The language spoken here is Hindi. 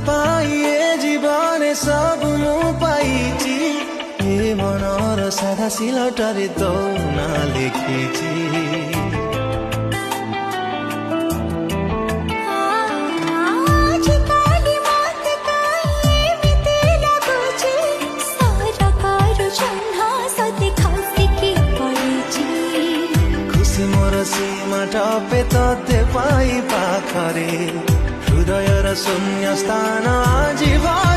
पाइए जीवन सब मु पाइची ए मनर साधा सिलटरे तो ना लिखिची। सीमा टपे तते पाई पाखरे हृदय र शून्य स्थान जीवन